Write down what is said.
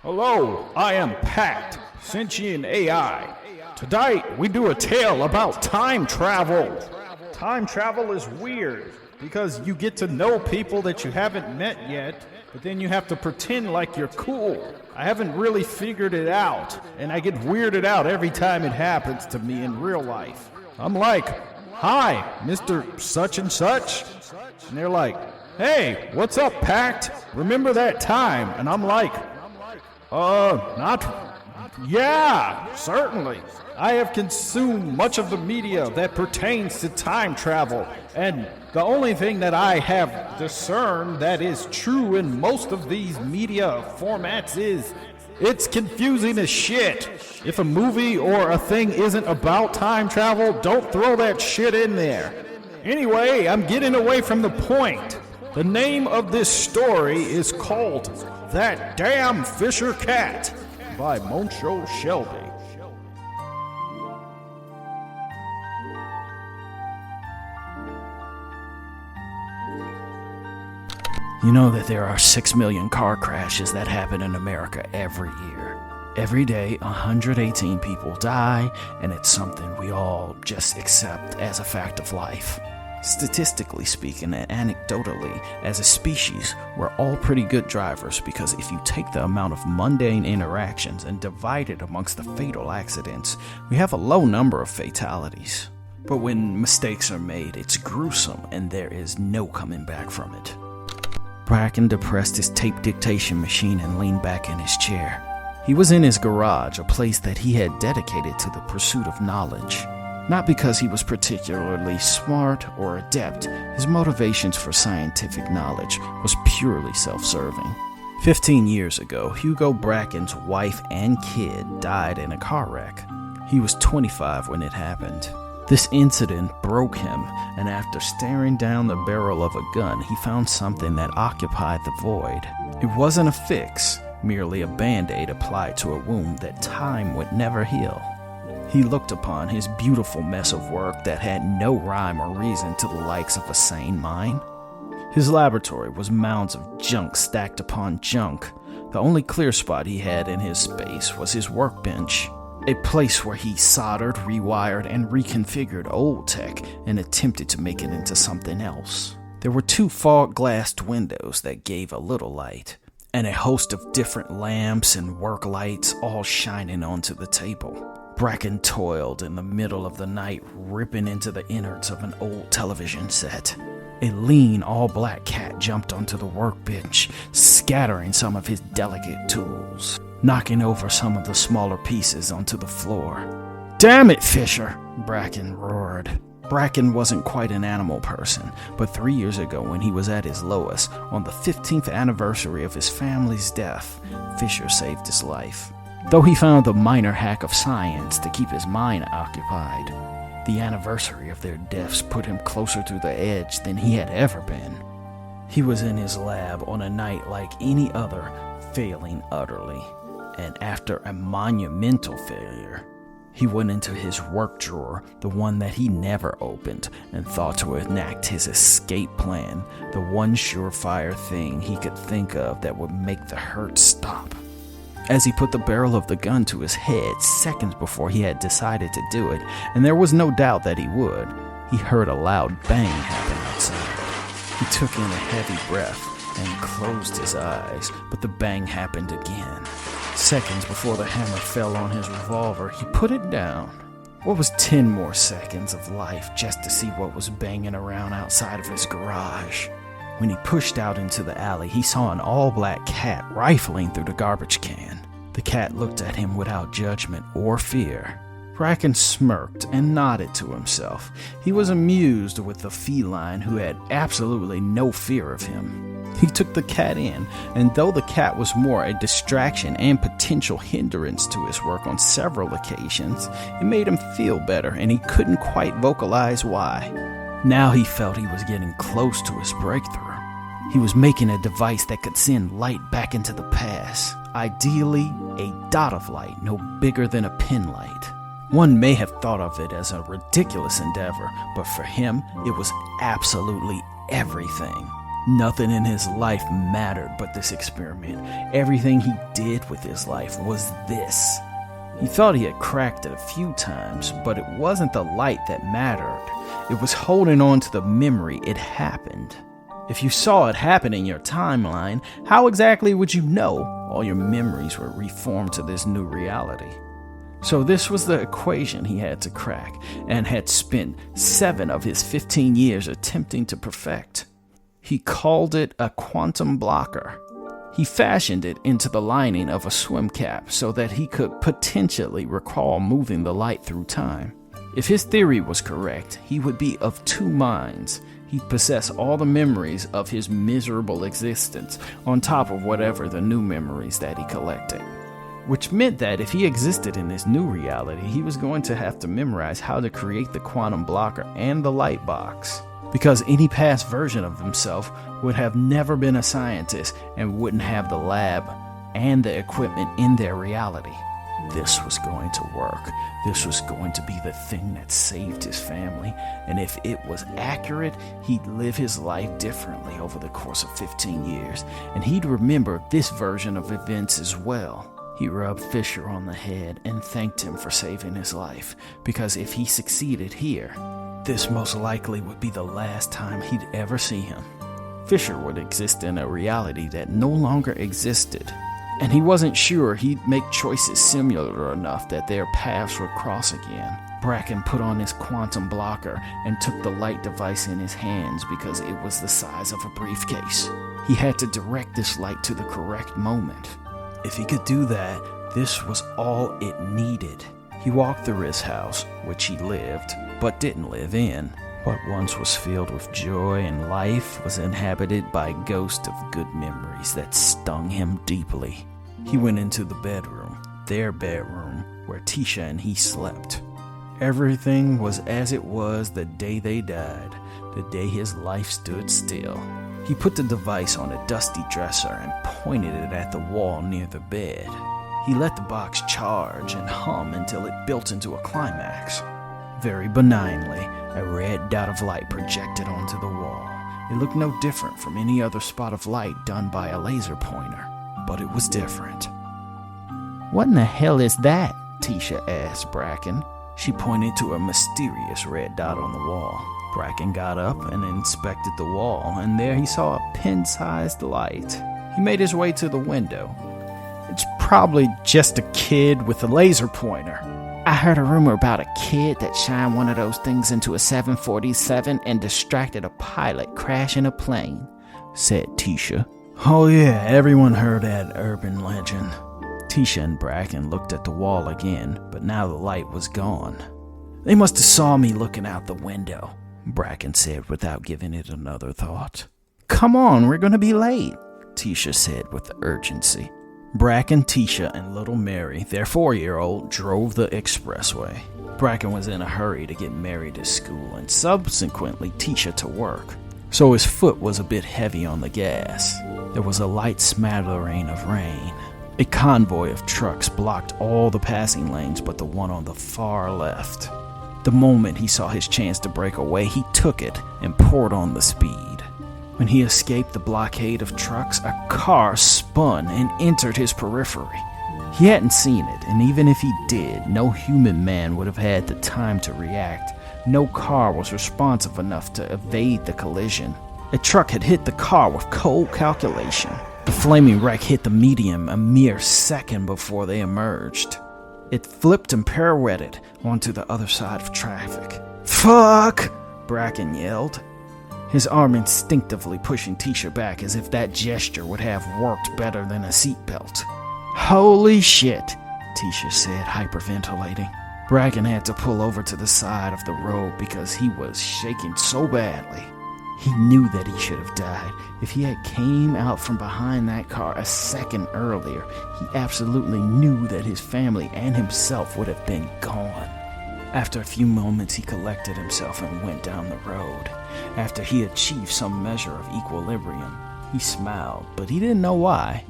Hello, I am Pact, sentient AI. Today, we do a tale about time travel. Time travel is weird because you get to know people that you haven't met yet, but then you have to pretend like you're cool. I haven't really figured it out, and I get weirded out every time it happens to me in real life. I'm like, "Hi, Mr. Such and Such," and they're like, "Hey, what's up, Pact? Remember that time?" And I'm like, yeah, certainly. I have consumed much of the media that pertains to time travel, and the only thing that I have discerned that is true in most of these media formats is it's confusing as shit. If a movie or a thing isn't about time travel, don't throw that shit in there. Anyway, I'm getting away from the point. The name of this story is called That Damn Fisher Cat by Montsho Shelby. You know that there are 6 million car crashes that happen in America every year. Every day, 118 people die, and it's something we all just accept as a fact of life. Statistically speaking and anecdotally, as a species, we're all pretty good drivers because if you take the amount of mundane interactions and divide it amongst the fatal accidents, we have a low number of fatalities. But when mistakes are made, it's gruesome and there is no coming back from it. Bracken depressed his tape dictation machine and leaned back in his chair. He was in his garage, a place that he had dedicated to the pursuit of knowledge. Not because he was particularly smart or adept, his motivations for scientific knowledge was purely self-serving. 15 years ago, Hugo Bracken's wife and kid died in a car wreck. He was 25 when it happened. This incident broke him, and after staring down the barrel of a gun, he found something that occupied the void. It wasn't a fix, merely a band-aid applied to a wound that time would never heal. He looked upon his beautiful mess of work that had no rhyme or reason to the likes of a sane mind. His laboratory was mounds of junk stacked upon junk. The only clear spot he had in his space was his workbench, a place where he soldered, rewired, and reconfigured old tech and attempted to make it into something else. There were 2 fog-glassed windows that gave a little light, and a host of different lamps and work lights all shining onto the table. Bracken toiled in the middle of the night, ripping into the innards of an old television set. A lean, all-black cat jumped onto the workbench, scattering some of his delicate tools, knocking over some of the smaller pieces onto the floor. "Damn it, Fisher!" Bracken roared. Bracken wasn't quite an animal person, but 3 years ago when he was at his lowest, on the 15th anniversary of his family's death, Fisher saved his life. Though he found the minor hack of science to keep his mind occupied, the anniversary of their deaths put him closer to the edge than he had ever been. He was in his lab on a night like any other, failing utterly, and after a monumental failure, he went into his work drawer, the one that he never opened, and thought to enact his escape plan, the one surefire thing he could think of that would make the hurt stop. As he put the barrel of the gun to his head seconds before he had decided to do it, and there was no doubt that he would, he heard a loud bang happen outside. He took in a heavy breath and closed his eyes, but the bang happened again. Seconds before the hammer fell on his revolver, he put it down. What was 10 more seconds of life just to see what was banging around outside of his garage? When he pushed out into the alley, he saw an all-black cat rifling through the garbage can. The cat looked at him without judgment or fear. Bracken smirked and nodded to himself. He was amused with the feline who had absolutely no fear of him. He took the cat in, and though the cat was more a distraction and potential hindrance to his work on several occasions, it made him feel better, and he couldn't quite vocalize why. Now he felt he was getting close to his breakthrough. He was making a device that could send light back into the past. Ideally, a dot of light no bigger than a pin light. One may have thought of it as a ridiculous endeavor, but for him, it was absolutely everything. Nothing in his life mattered but this experiment. Everything he did with his life was this. He thought he had cracked it a few times, but it wasn't the light that mattered. It was holding on to the memory it happened. If you saw it happen in your timeline, how exactly would you know all your memories were reformed to this new reality? So this was the equation he had to crack, and had spent 7 of his 15 years attempting to perfect. He called it a quantum blocker. He fashioned it into the lining of a swim cap so that he could potentially recall moving the light through time. If his theory was correct, he would be of 2 minds. He'd possess all the memories of his miserable existence on top of whatever the new memories that he collected. Which meant that if he existed in this new reality, he was going to have to memorize how to create the quantum blocker and the light box. Because any past version of himself would have never been a scientist and wouldn't have the lab and the equipment in their reality. This was going to work. This was going to be the thing that saved his family. And if it was accurate, he'd live his life differently over the course of 15 years. And he'd remember this version of events as well. He rubbed Fisher on the head and thanked him for saving his life, because if he succeeded here, this most likely would be the last time he'd ever see him. Fisher would exist in a reality that no longer existed, and he wasn't sure he'd make choices similar enough that their paths would cross again. Bracken put on his quantum blocker and took the light device in his hands because it was the size of a briefcase. He had to direct this light to the correct moment. If he could do that, this was all it needed. He walked through his house, which he lived, but didn't live in. What once was filled with joy and life was inhabited by a ghost of good memories that stung him deeply. He went into the bedroom, their bedroom, where Tisha and he slept. Everything was as it was the day they died, the day his life stood still. He put the device on a dusty dresser and pointed it at the wall near the bed. He let the box charge and hum until it built into a climax. Very benignly, a red dot of light projected onto the wall. It looked no different from any other spot of light done by a laser pointer, but it was different. "What in the hell is that?" Tisha asked Bracken. She pointed to a mysterious red dot on the wall. Bracken got up and inspected the wall, and there he saw a pin-sized light. He made his way to the window. "It's probably just a kid with a laser pointer." "I heard a rumor about a kid that shined one of those things into a 747 and distracted a pilot crashing a plane," said Tisha. "Oh yeah, everyone heard that urban legend." Tisha and Bracken looked at the wall again, but now the light was gone. "They must have saw me looking out the window," Bracken said without giving it another thought. "Come on, we're going to be late," Tisha said with urgency. Bracken, Tisha, and little Mary, their 4-year-old, drove the expressway. Bracken was in a hurry to get Mary to school and subsequently Tisha to work, so his foot was a bit heavy on the gas. There was a light smattering of rain. A convoy of trucks blocked all the passing lanes but the one on the far left. The moment he saw his chance to break away, he took it and poured on the speed. When he escaped the blockade of trucks, a car spun and entered his periphery. He hadn't seen it, and even if he did, no human man would have had the time to react. No car was responsive enough to evade the collision. A truck had hit the car with cold calculation. The flaming wreck hit the medium a mere second before they emerged. It flipped and pirouetted onto the other side of traffic. "Fuck!" Bracken yelled, his arm instinctively pushing Tisha back as if that gesture would have worked better than a seatbelt. "Holy shit," Tisha said, hyperventilating. Bracken had to pull over to the side of the road because he was shaking so badly. He knew that he should have died. If he had came out from behind that car a second earlier, he absolutely knew that his family and himself would have been gone. After a few moments, he collected himself and went down the road. After he achieved some measure of equilibrium, he smiled, but he didn't know why.